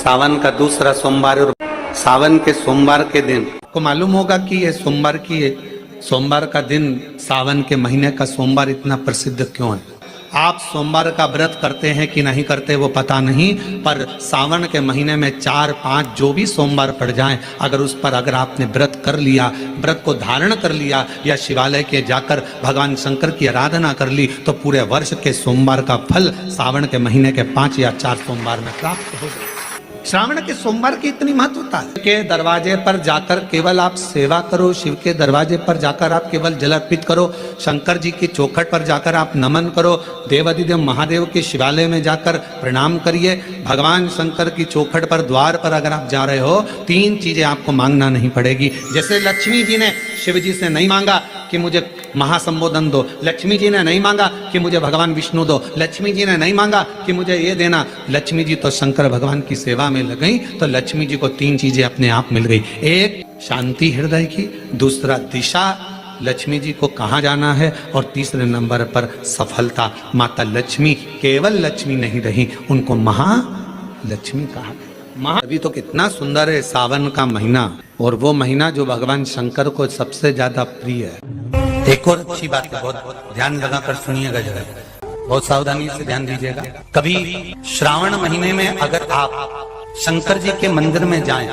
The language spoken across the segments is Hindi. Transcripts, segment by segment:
सावन का दूसरा सोमवार और सावन के सोमवार के दिन को मालूम होगा कि ये सोमवार का दिन सावन के महीने का सोमवार इतना प्रसिद्ध क्यों है। आप सोमवार का व्रत करते हैं कि नहीं करते वो पता नहीं, पर सावन के महीने में 4-5 जो भी सोमवार पड़ जाएं, अगर उस पर अगर आपने व्रत कर लिया, व्रत को धारण कर लिया या शिवालय के जाकर भगवान शंकर की आराधना कर ली, तो पूरे वर्ष के सोमवार का फल सावन के महीने के 5 या 4 सोमवार में प्राप्त हो। श्रावण के सोमवार की इतनी महत्वता है कि दरवाजे पर जाकर केवल आप सेवा करो, शिव के दरवाजे पर जाकर आप केवल जल अर्पित करो, शंकर जी की चौखट पर जाकर आप नमन करो, देवाधिदेव महादेव के शिवालय में जाकर प्रणाम करिए। भगवान शंकर की चौखट पर द्वार पर अगर आप जा रहे हो, 3 चीजें आपको मांगना नहीं पड़ेगी। जैसे लक्ष्मी जी ने शिव जी से नहीं मांगा कि मुझे महासंबोधन दो, लक्ष्मी जी ने नहीं मांगा कि मुझे भगवान विष्णु दो, लक्ष्मी जी ने नहीं मांगा कि मुझे ये देना। लक्ष्मी जी तो शंकर भगवान की सेवा में लग गई, तो लक्ष्मी जी को 3 चीजें अपने आप मिल गई। एक शांति हृदय की, दूसरा दिशा, लक्ष्मी जी को कहाँ जाना है, और तीसरे नंबर पर सफलता। माता लक्ष्मी केवल लक्ष्मी नहीं रही, उनको महालक्ष्मी कहा। अभी तो कितना सुंदर है सावन का महीना, और वो महीना जो भगवान शंकर को सबसे ज्यादा प्रिय है। एक और अच्छी बात है, बहुत ध्यान लगाकर सुनिएगा जरा, बहुत सावधानी से ध्यान दीजिएगा। कभी श्रावण महीने में अगर आप शंकर जी के मंदिर में जाएं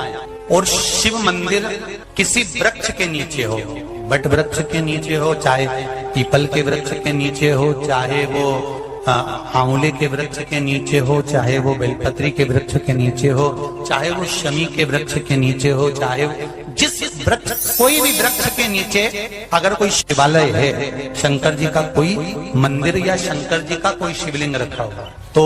और शिव मंदिर किसी वृक्ष के नीचे हो, बट वृक्ष के नीचे हो, चाहे पीपल के वृक्ष के नीचे हो, चाहे वो आंवले के वृक्ष के नीचे हो, चाहे वो बेलपत्री के वृक्ष के नीचे हो, चाहे वो शमी के वृक्ष के नीचे हो, चाहे जिस वृक्ष, कोई भी वृक्ष के नीचे अगर कोई शिवालय है, शंकर जी का कोई मंदिर या शंकर जी का कोई शिवलिंग रखा होगा, तो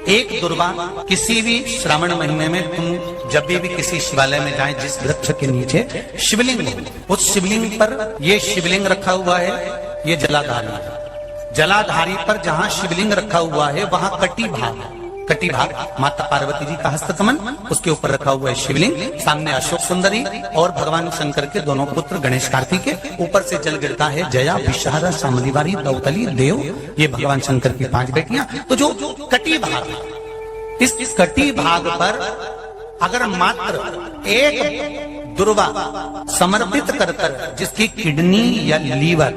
एक दुर्वा किसी भी श्रावण महीने में तुम जब भी किसी शिवालय में जाएं, जिस वृक्ष के नीचे शिवलिंग हो, उस शिवलिंग पर ये शिवलिंग रखा हुआ है, ये जलाधारी पर जहां शिवलिंग रखा हुआ है वहां कटी भाग माता पार्वती जी का हस्तकमल, उसके ऊपर रखा हुआ है शिवलिंग, सामने अशोक सुंदरी और भगवान शंकर के दोनों पुत्र गणेश कार्तिकेय, ऊपर से जल गिरता है जया, विषहारा, शामलीवारी, दौतली, देव, ये भगवान शंकर की 5 बेटियां। तो जो कटी भाग, इस कटी भाग पर अगर मात्र एक दुर्वा समर्पित कर जिसकी किडनी या लीवर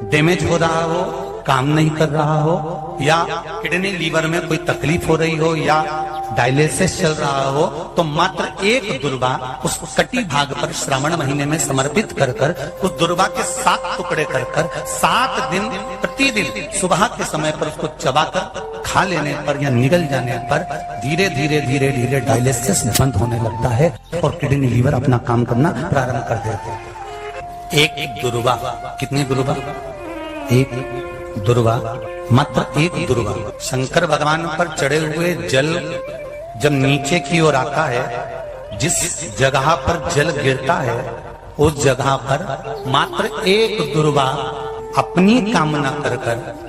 डैमेज हो रहा हो, काम नहीं कर रहा हो, या किडनी लीवर में कोई तकलीफ हो रही हो, या डायलिसिस चल रहा हो, तो मात्र एक दुर्वा उस कटी भाग पर श्रावण महीने में समर्पित कर उस दुर्वा के 7 टुकड़े कर 7 दिन प्रतिदिन सुबह के समय पर उसको चबाकर खा लेने पर या निगल जाने पर धीरे धीरे डायलिसिस बंद होने लगता है और किडनी लीवर अपना काम करना प्रारंभ कर देते हैं। एक दुर्वा, कितनी दुर्वा? एक दुर्वा, मात्र एक दुर्वा। शंकर भगवान पर चढ़े हुए जल जब नीचे की ओर आता है, जिस जगह पर जल गिरता है उस जगह पर मात्र एक दुर्वा अपनी कामना कर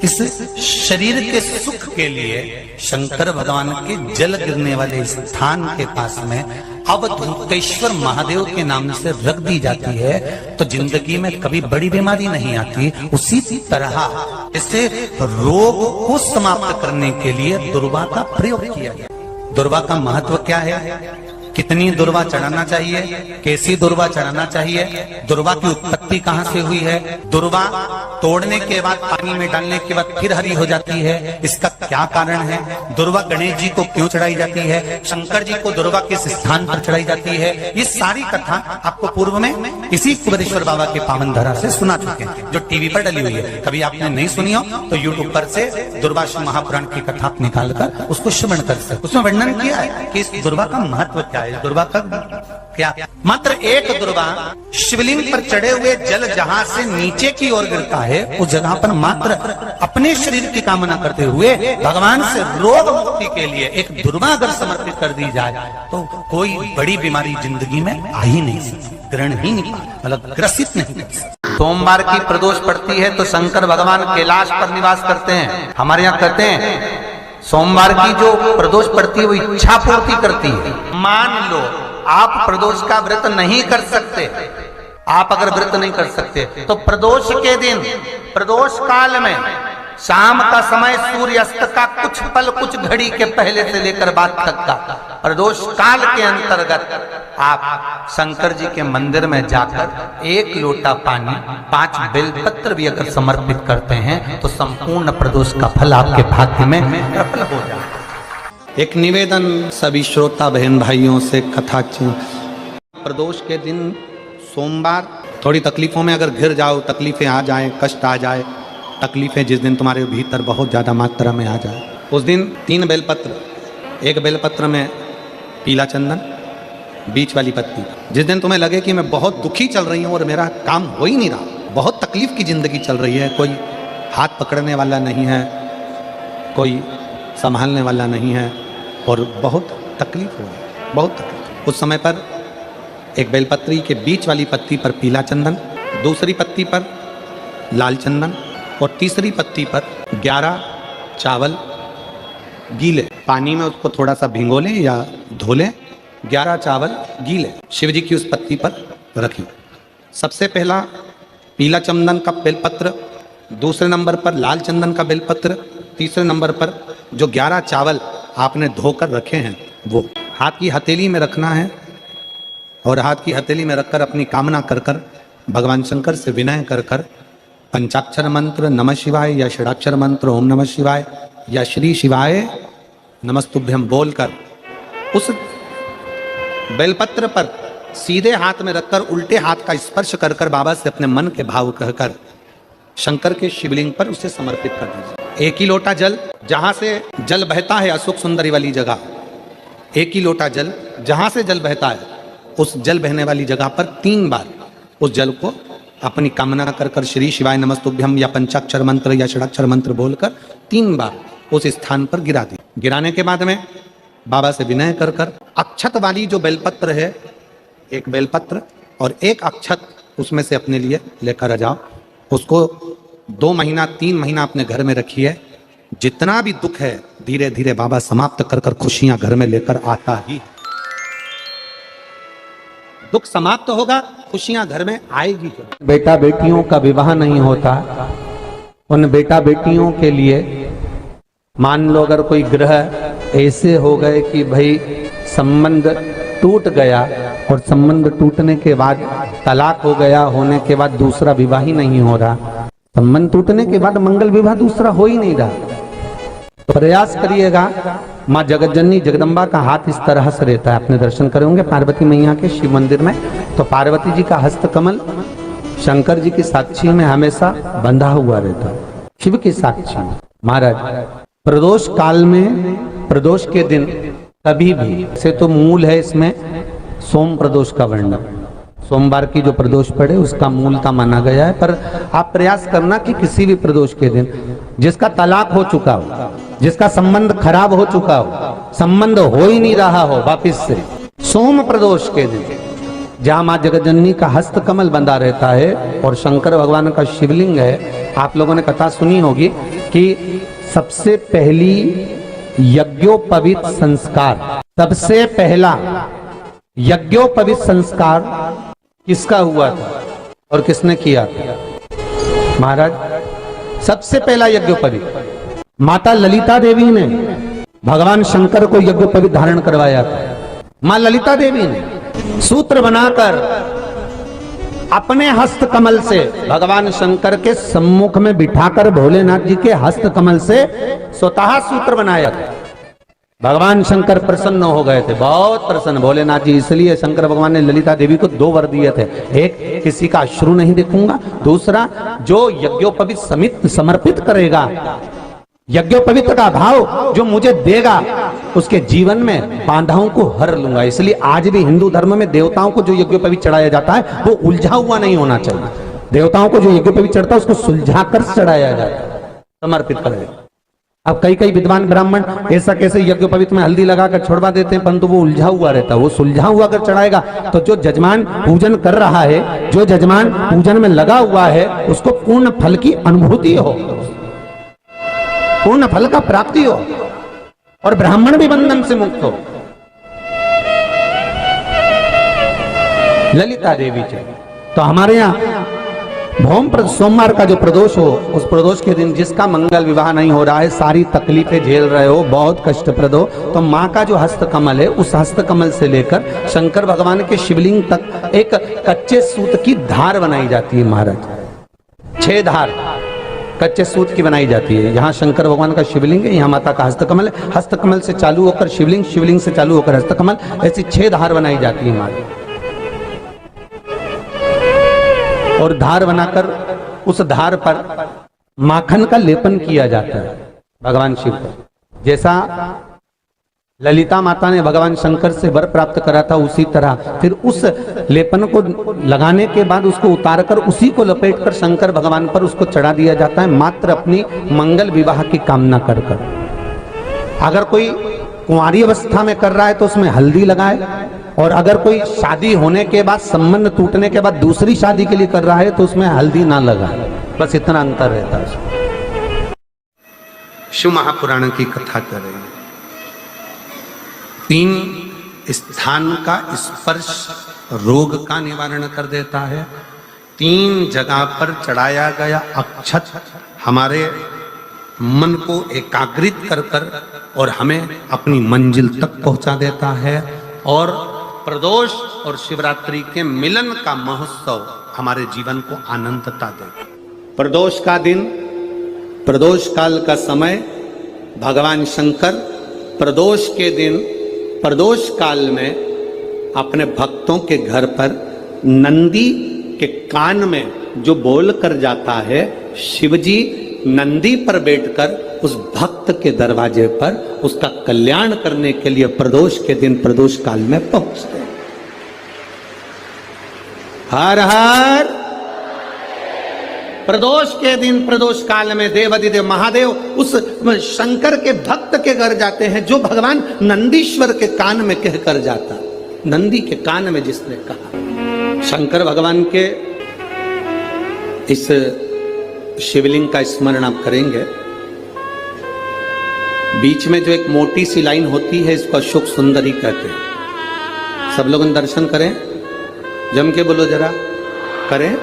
इस शरीर के सुख के लिए शंकर भगवान के जल गिरने वाले स्थान के पास में अवधूतेश्वर महादेव के नाम से रख दी जाती है, तो जिंदगी में कभी बड़ी बीमारी नहीं आती। उसी तरह इसे रोग को समाप्त करने के लिए दुर्वा का प्रयोग किया गया। दुर्वा का महत्व क्या है, कितनी दुर्वा चढ़ाना चाहिए, कैसी दुर्वा चढ़ाना चाहिए, दुर्वा की उत्पत्ति कहाँ से हुई है, दुर्वा तोड़ने के बाद पानी में डालने के बाद फिर हरी हो जाती है, इसका क्या कारण है, दुर्वा गणेश जी को क्यों चढ़ाई जाती है, शंकर जी को दुर्वा किस स्थान पर चढ़ाई जाती है, ये सारी कथा आपको पूर्व में इसी कुबेरेश्वर बाबा के पावन धरा से सुना चुके हैं, जो टीवी पर डली हुई है। कभी आपने नहीं सुनी हो तो यूट्यूब पर से दुर्वासा महापुराण की कथा निकालकर उसको श्रवण कर सकते। उसमें वर्णन किया है कि इस दुर्वा का महत्व क्या है, दुर्वा का क्या। मात्र एक दुर्वा शिवलिंग पर चढ़े हुए जल जहां से नीचे की ओर गिरता है, उस जगह पर मात्र अपने शरीर की कामना करते हुए भगवान से रोग मुक्ति के लिए एक दुर्वा अगर समर्पित कर दी जाए तो कोई बड़ी बीमारी जिंदगी में आ ही नहीं सकती, ग्रहण ही नहीं, मतलब ग्रसित नहीं कर सकती। सोमवार की प्रदोष पड़ती है तो शंकर भगवान कैलाश पर निवास करते हैं। हमारे यहाँ कहते हैं सोमवार की जो प्रदोष पड़ती है वो इच्छा पूर्ति करती है। मान लो आप प्रदोष का व्रत नहीं कर सकते, आप अगर व्रत नहीं कर सकते तो प्रदोष के दिन, प्रदोष काल में शाम का समय सूर्यास्त का कुछ पल कुछ घड़ी के पहले से लेकर बाद तक का प्रदोष काल के अंतर्गत आप शंकर जी के मंदिर में जाकर 1 लोटा पानी 5 बेलपत्र भी अगर समर्पित करते हैं तो संपूर्ण प्रदोष का फल आपके भाग्य में प्रबल हो जाए। एक निवेदन सभी श्रोता बहन भाइयों से, कथा प्रदोष के दिन सोमवार थोड़ी तकलीफों में अगर घिर जाओ, तकलीफें आ जाएं, कष्ट आ जाए, तकलीफें जिस दिन तुम्हारे भीतर बहुत ज़्यादा मात्रा में आ जाए, उस दिन 3 बेलपत्र, एक बेलपत्र में पीला चंदन, बीच वाली पत्ती। जिस दिन तुम्हें लगे कि मैं बहुत दुखी चल रही हूँ और मेरा काम हो ही नहीं रहा, बहुत तकलीफ की ज़िंदगी चल रही है, कोई हाथ पकड़ने वाला नहीं है, कोई संभालने वाला नहीं है और बहुत तकलीफ हो रही, बहुत तकलीफ, उस समय पर एक बेलपत्री के बीच वाली पत्ती पर पीला चंदन, दूसरी पत्ती पर लाल चंदन और तीसरी पत्ती पर 11 चावल गीले पानी में उसको थोड़ा सा भिगो लें या धो लें, 11 चावल गीले शिव जी की उस पत्ती पर रखें। सबसे पहला पीला चंदन का बेलपत्र, दूसरे नंबर पर लाल चंदन का बेलपत्र, तीसरे नंबर पर जो 11 चावल आपने धोकर रखे हैं वो हाथ की हथेली में रखना है और हाथ की हथेली में रखकर अपनी कामना कर कर भगवान शंकर से विनय कर कर पंचाक्षर मंत्र नमः शिवाय या षडाक्षर मंत्र ओम नमः शिवाय या श्री शिवाय नमस्तुभ्यम बोलकर उस बेलपत्र पर सीधे हाथ में रखकर उल्टे हाथ का स्पर्श कर कर बाबा से अपने मन के भाव कहकर शंकर के शिवलिंग पर उसे समर्पित कर दीजिए। 1 ही लोटा जल, जहां से जल बहता है अशोक सुंदरी वाली जगह, 1 ही लोटा जल जहां से जल बहता है उस जल बहने वाली जगह पर 3 बार उस जल को अपनी कामना कर कर श्री शिवाय नमस्तुभ्यम या पंचाक्षर मंत्र या षडाक्षर मंत्र बोलकर 3 बार उस स्थान पर गिरा दी। गिराने के बाद में बाबा से विनय कर कर अक्षत वाली जो बेलपत्र है, एक बेलपत्र और एक अक्षत उसमें से अपने लिए लेकर आ जाओ, उसको 2 महीना 3 महीना अपने घर में रखिए। जितना भी दुख है धीरे धीरे बाबा समाप्त कर कर खुशियां घर में लेकर आता ही, दुख समाप्त होगा, खुशियां घर में आएगी। बेटा बेटियों का विवाह नहीं होता, उन बेटा बेटियों के लिए मान लो अगर कोई ग्रह ऐसे हो गए कि भाई संबंध टूट गया और संबंध टूटने के बाद तलाक हो गया, होने के बाद दूसरा विवाह ही नहीं हो रहा, संबंध टूटने के बाद मंगल विवाह दूसरा हो ही नहीं रहा, तो प्रयास करिएगा। माँ जगतजननी जगदम्बा का हाथ इस तरह से रहता है, आपने दर्शन करे होंगे पार्वती मैया के शिव मंदिर में, तो पार्वती जी का हस्त कमल शंकर जी की साक्षी में हमेशा बंधा हुआ रहता है, शिव की साक्षी में। महाराज प्रदोष काल में, प्रदोष के दिन कभी भी से तो मूल है इसमें सोम प्रदोष का वर्णन, सोमवार की जो प्रदोष पड़े उसका मूलता माना गया है, पर आप प्रयास करना कि किसी भी प्रदोष के दिन जिसका तलाक हो चुका हो, जिसका संबंध खराब हो चुका हो, संबंध हो ही नहीं रहा हो वापिस से, सोम प्रदोष के दिन जहां मां जगतजननी का हस्त कमल बंधा रहता है और शंकर भगवान का शिवलिंग है। आप लोगों ने कथा सुनी होगी कि सबसे पहली यज्ञोपवीत संस्कार, सबसे पहला यज्ञोपवीत संस्कार किसका हुआ था और किसने किया था? महाराज सबसे पहला यज्ञोपवीत माता ललिता देवी ने भगवान शंकर को यज्ञोपवीत धारण करवाया था। मां ललिता देवी ने सूत्र बनाकर अपने हस्त कमल से भगवान शंकर के सम्मुख में बिठाकर भोलेनाथ जी के हस्त कमल से स्वतः सूत्र बनाया था। भगवान शंकर प्रसन्न हो गए थे, बहुत प्रसन्न भोलेनाथ जी, इसलिए शंकर भगवान ने ललिता देवी को 2 वर दिए थे, एक किसी का अश्रु नहीं देखूंगा, दूसरा जो यज्ञोपवीत समित समर्पित करेगा, यज्ञोपवीत का भाव जो मुझे देगा उसके जीवन में बाधाओं को हर लूंगा। इसलिए आज भी हिंदू धर्म में देवताओं को जो यज्ञोपवीत चढ़ाया जाता है वो उलझा हुआ नहीं होना चाहिए। देवताओं को जो यज्ञोपवीत चढ़ता है उसको सुलझा कर चढ़ाया जाता है, समर्पित करेगा। अब कई विद्वान ब्राह्मण ऐसा कैसे यज्ञोपवीत में हल्दी लगाकर छोड़वा देते हैं, परंतु वो उलझा हुआ रहता है, वो सुलझा हुआ अगर चढ़ाएगा तो जो जजमान पूजन कर रहा है, जो जजमान पूजन में लगा हुआ है, उसको पूर्ण फल की अनुभूति हो, पूर्ण फल का प्राप्ति हो और ब्राह्मण भी बंधन से मुक्त हो। ललिता देवी जी तो हमारे यहाँ सोमवार का जो प्रदोष हो, उस प्रदोष के दिन जिसका मंगल विवाह नहीं हो रहा है, सारी तकलीफें झेल रहे हो, बहुत कष्टप्रद हो, तो माँ का जो हस्तकमल है, उस हस्तकमल से लेकर शंकर भगवान के शिवलिंग तक एक कच्चे सूत की धार बनाई जाती है महाराज। 6 धार कच्चे सूत की बनाई जाती है। यहाँ शंकर भगवान का शिवलिंग है, यहाँ माता का हस्तकमल है, हस्तकमल से चालू होकर शिवलिंग, शिवलिंग से चालू होकर हस्तकमल, ऐसी 6 धार बनाई जाती है महाराज। और धार बनाकर उस धार पर माखन का लेपन किया जाता है भगवान शिव को। जैसा ललिता माता ने भगवान शंकर से वर प्राप्त करा था, उसी तरह फिर उस लेपन को लगाने के बाद उसको उतारकर उसी को लपेटकर शंकर भगवान पर उसको चढ़ा दिया जाता है, मात्र अपनी मंगल विवाह की कामना कर कर। अगर कोई कुंवारी अवस्था में कर रहा है तो उसमें हल्दी लगाए, और अगर कोई शादी होने के बाद, संबंध टूटने के बाद दूसरी शादी के लिए कर रहा है तो उसमें हल्दी ना लगाए। बस इतना अंतर रहता है। शिव महापुराण की कथा कर रहे हैं। 3 स्थान का स्पर्श रोग का निवारण कर देता है। 3 जगह पर चढ़ाया गया अक्षत हमारे मन को एकाग्रित कर कर और हमें अपनी मंजिल तक पहुंचा देता है। और प्रदोष और शिवरात्रि के मिलन का महोत्सव हमारे जीवन को आनंदता देगा। प्रदोष का दिन, प्रदोष काल का समय, भगवान शंकर प्रदोष के दिन, प्रदोष काल में अपने भक्तों के घर पर नंदी के कान में जो बोल कर जाता है, शिवजी नंदी पर बैठकर उस भक्त के दरवाजे पर उसका कल्याण करने के लिए प्रदोष के दिन, प्रदोष काल में पहुंचते हैं। हर हर प्रदोष के दिन, प्रदोष काल में देवाधिदेव महादेव उस शंकर के भक्त के घर जाते हैं, जो भगवान नंदीश्वर के कान में कहकर जाता। नंदी के कान में जिसने कहा, शंकर भगवान के इस शिवलिंग का स्मरण आप करेंगे। बीच में जो एक मोटी सी लाइन होती है, इसको अशोक सुंदरी कहते हैं। सब लोग दर्शन करें, जम के बोलो जरा, करें।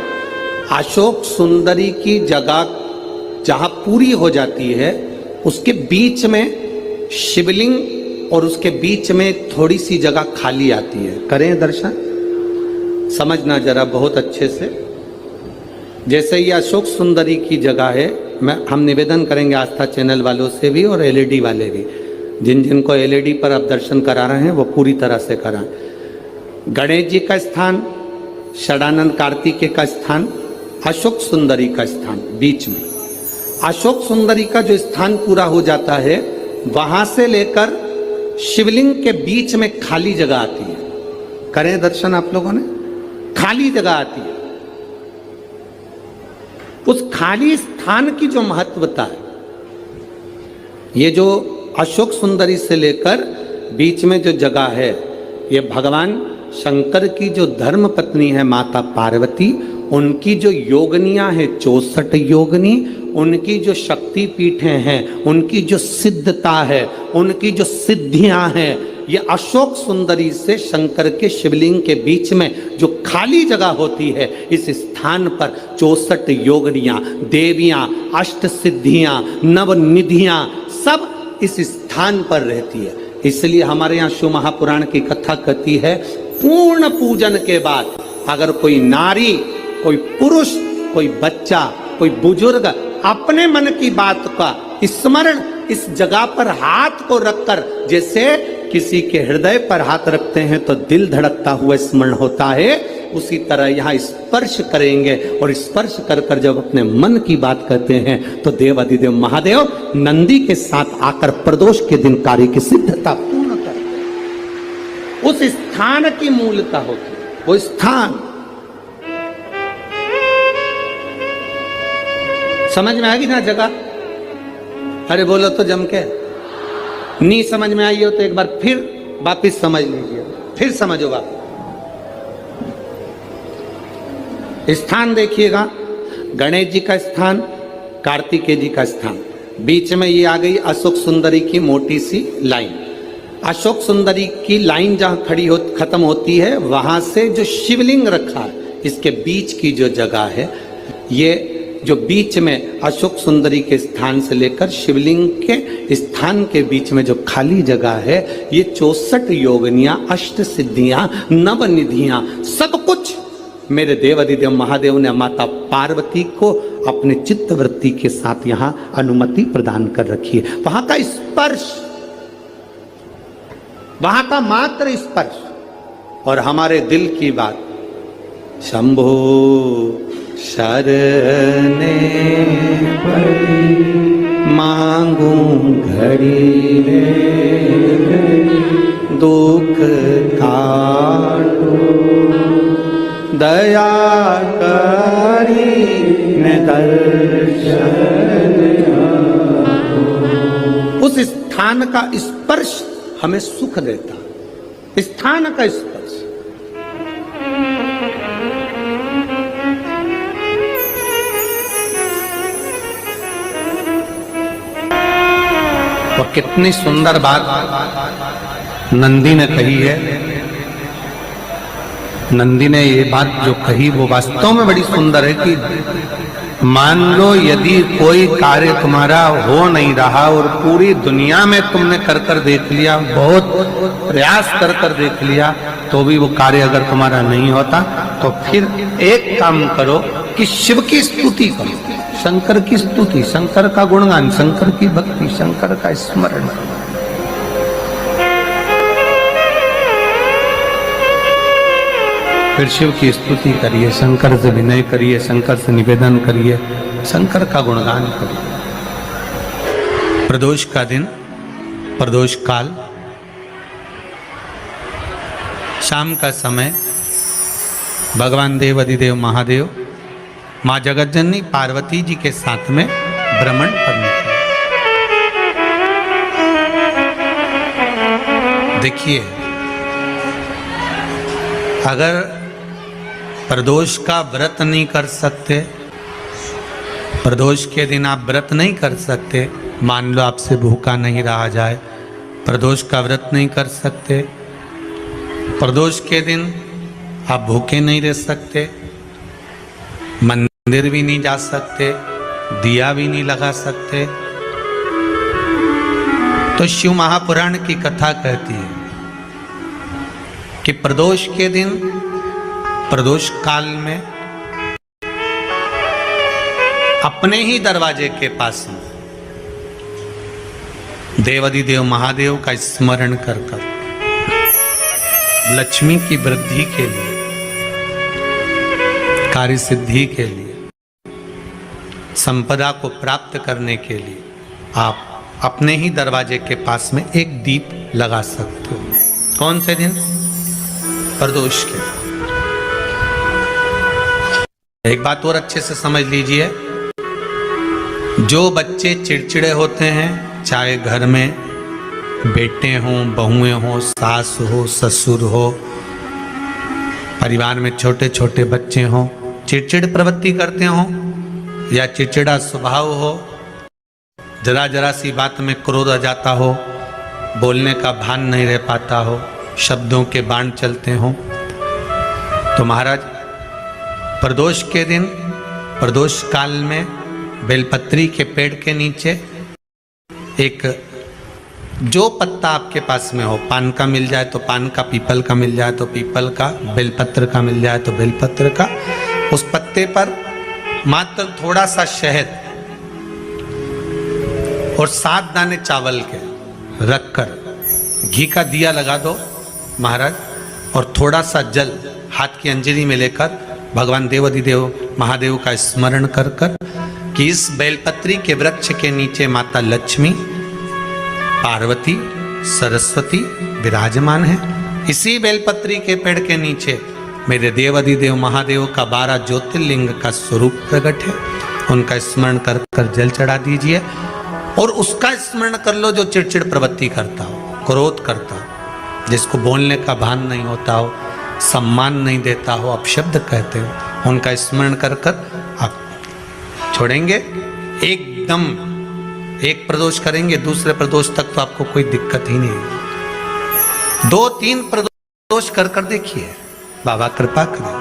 अशोक सुंदरी की जगह जहां पूरी हो जाती है, उसके बीच में शिवलिंग और उसके बीच में थोड़ी सी जगह खाली आती है। करें दर्शन, समझना जरा बहुत अच्छे से। जैसे ये अशोक सुंदरी की जगह है, हम निवेदन करेंगे आस्था चैनल वालों से भी और एलईडी वाले भी, जिन जिनको एलईडी पर आप दर्शन करा रहे हैं वो पूरी तरह से कराएं। गणेश जी का स्थान, षडानंद कार्तिकेय का स्थान, अशोक सुंदरी का स्थान बीच में। अशोक सुंदरी का जो स्थान पूरा हो जाता है, वहां से लेकर शिवलिंग के बीच में खाली जगह आती है। करें दर्शन आप लोगों ने, खाली जगह आती है। उस खाली स्थान की जो महत्वता है, ये जो अशोक सुंदरी से लेकर बीच में जो जगह है, ये भगवान शंकर की जो धर्म पत्नी है माता पार्वती, उनकी जो योगनियां हैं 64 योगनी, उनकी जो शक्ति पीठें हैं, उनकी जो सिद्धता है, उनकी जो सिद्धियां हैं, ये अशोक सुंदरी से शंकर के शिवलिंग के बीच में जो खाली जगह होती है, इस स्थान पर 64 योगनियां, देवियां, अष्ट सिद्धियां, नवनिधियां सब इस स्थान पर रहती है। इसलिए हमारे यहाँ शिव महापुराण की कथा कहती है, पूर्ण पूजन के बाद अगर कोई नारी, कोई पुरुष, कोई बच्चा, कोई बुजुर्ग अपने मन की बात का स्मरण इस जगह पर हाथ को रखकर, जैसे किसी के हृदय पर हाथ रखते हैं तो दिल धड़कता हुआ स्मरण होता है, उसी तरह यहाँ स्पर्श करेंगे और स्पर्श कर कर जब अपने मन की बात कहते हैं तो देवाधिदेव महादेव नंदी के साथ आकर प्रदोष के दिन कार्य की सिद्धता पूर्ण करते हैं। उस स्थान की मूलता होती है, वो स्थान समझ में आएगी ना जगह। अरे बोलो तो जम के, नहीं समझ में आई हो तो एक बार फिर वापिस समझ लीजिए, फिर समझो वापिस। स्थान देखिएगा, गणेश जी का स्थान, कार्तिकेय जी का स्थान, बीच में ये आ गई अशोक सुंदरी की मोटी सी लाइन। अशोक सुंदरी की लाइन जहां खत्म होती है, वहां से जो शिवलिंग रखा है, इसके बीच की जो जगह है ये जो बीच में अशोक सुंदरी के स्थान से लेकर शिवलिंग के स्थान के बीच में जो खाली जगह है, ये 64 योगनियां, अष्ट सिद्धियां, नव निधियां, सब कुछ मेरे देव अधिदेव महादेव ने माता पार्वती को अपने चित्त वृत्ति के साथ यहां अनुमति प्रदान कर रखी है। वहां का स्पर्श, वहां का मात्र स्पर्श और हमारे दिल की बात, शंभो शरणे पड़ी मांगू घड़ी दुख काटो दया करी न दर्शन। उस स्थान का स्पर्श हमें सुख देता, स्थान का स्पर्श। और कितनी सुंदर बात नंदी ने कही है। नंदी ने ये बात जो कही वो वास्तव में बड़ी सुंदर है कि मान लो यदि कोई कार्य तुम्हारा हो नहीं रहा और पूरी दुनिया में तुमने कर कर देख लिया, बहुत प्रयास कर कर देख लिया, तो भी वो कार्य अगर तुम्हारा नहीं होता, तो फिर एक काम करो कि शिव की स्तुति करो, शंकर की स्तुति, शंकर का गुणगान, शंकर की भक्ति, शंकर का स्मरण करो। फिर शिव की स्तुति करिए, शंकर से विनय करिए, शंकर से निवेदन करिए, शंकर का गुणगान करिए। प्रदोष का दिन, प्रदोष काल, शाम का समय, भगवान देव अधिदेव महादेव माँ जगतजननी पार्वती जी के साथ में भ्रमण करने के। देखिए, अगर प्रदोष का व्रत नहीं कर सकते, प्रदोष के दिन आप व्रत नहीं कर सकते, मान लो आपसे भूखा नहीं रहा जाए, प्रदोष का व्रत नहीं कर सकते, प्रदोष के दिन आप भूखे नहीं रह सकते, मंदिर भी नहीं जा सकते, दिया भी नहीं लगा सकते, तो शिव महापुराण की कथा कहती है कि प्रदोष के दिन, प्रदोष काल में अपने ही दरवाजे के पास में देवाधिदेव महादेव का स्मरण कर कर लक्ष्मी की वृद्धि के लिए, कार्य सिद्धि के लिए, संपदा को प्राप्त करने के लिए आप अपने ही दरवाजे के पास में एक दीप लगा सकते हो। कौन से दिन? प्रदोष के। एक बात और अच्छे से समझ लीजिए, जो बच्चे चिड़चिड़े होते हैं, चाहे घर में बेटे हों, बहुएं हों, सास हो, ससुर हो, परिवार में छोटे छोटे बच्चे हों, चिड़चिड़ प्रवृत्ति करते हों या चिड़चिड़ा स्वभाव हो, जरा जरा सी बात में क्रोध आ जाता हो, बोलने का भान नहीं रह पाता हो, शब्दों के बाण चलते हों, तो महाराज प्रदोष के दिन, प्रदोष काल में बेलपत्री के पेड़ के नीचे एक जो पत्ता आपके पास में हो, पान का मिल जाए तो पान का, पीपल का मिल जाए तो पीपल का, बेलपत्र का मिल जाए तो बेलपत्र का, उस पत्ते पर मात्र थोड़ा सा शहद और 7 दाने चावल के रखकर घी का दिया लगा दो महाराज, और थोड़ा सा जल हाथ की अंजलि में लेकर भगवान देवाधिदेव महादेव का स्मरण कर कर कि इस बेलपत्री के वृक्ष के नीचे माता लक्ष्मी, पार्वती, सरस्वती विराजमान है। इसी बेलपत्री के पेड़ के नीचे मेरे देवाधिदेव महादेव का 12 ज्योतिर्लिंग का स्वरूप प्रकट है। उनका स्मरण कर कर जल चढ़ा दीजिए और उसका स्मरण कर लो जो चिड़चिड़ प्रवृत्ति करता हो, क्रोध करता हो, जिसको बोलने का भान नहीं होता हो, सम्मान नहीं देता हो, अपशब्द कहते हो, उनका स्मरण कर कर आप छोड़ेंगे। एकदम एक प्रदोष करेंगे, दूसरे प्रदोष तक तो आपको कोई दिक्कत ही नहीं है। 2-3 प्रदोष कर कर देखिए, बाबा कृपा करें।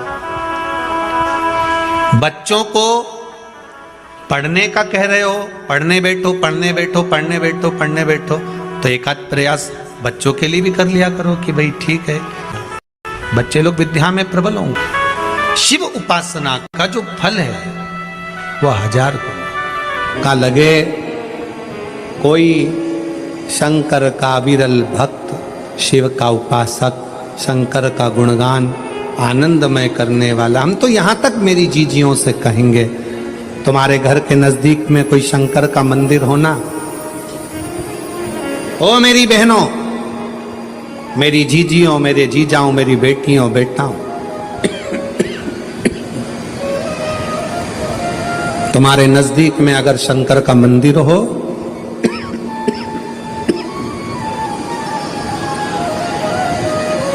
बच्चों को पढ़ने का कह रहे हो, पढ़ने बैठो पढ़ने बैठो पढ़ने बैठो पढ़ने बैठो, तो एक आध प्रयास बच्चों के लिए भी कर लिया करो कि भाई ठीक है बच्चे लोग विद्या में प्रबल होंगे। शिव उपासना का जो फल है वह 1000 का लगे। कोई शंकर का विरल भक्त, शिव का उपासक, शंकर का गुणगान आनंदमय करने वाला, हम तो यहाँ तक मेरी जीजियों से कहेंगे, तुम्हारे घर के नजदीक में कोई शंकर का मंदिर होना, ओ मेरी बहनों, मेरी जीजियों, मेरे जीजाओं, मेरी बेटियों, बेटाओं, तुम्हारे नजदीक में अगर शंकर का मंदिर हो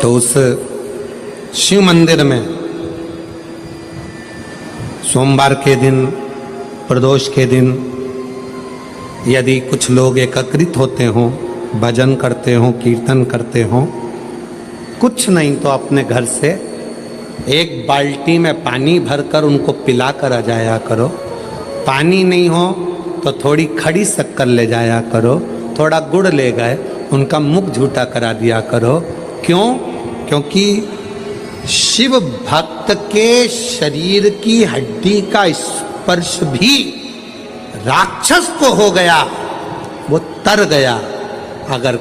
तो उस शिव मंदिर में सोमवार के दिन, प्रदोष के दिन यदि कुछ लोग एकत्रित होते हों, भजन करते हों, कीर्तन करते हों, कुछ नहीं तो अपने घर से एक बाल्टी में पानी भरकर उनको पिला कर आ जाया करो। पानी नहीं हो तो थोड़ी खड़ी शक्कर ले जाया करो, थोड़ा गुड़ ले गए, उनका मुख झूठा करा दिया करो। क्यों? क्योंकि शिव भक्त के शरीर की हड्डी का स्पर्श भी राक्षस को हो गया, वो तर गया। अगर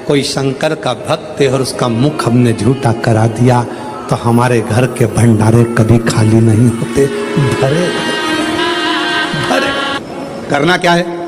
कोई शंकर का भक्त है और उसका मुख हमने झूठा करा दिया तो हमारे घर के भंडारे कभी खाली नहीं होते, भरे भरे। करना क्या है?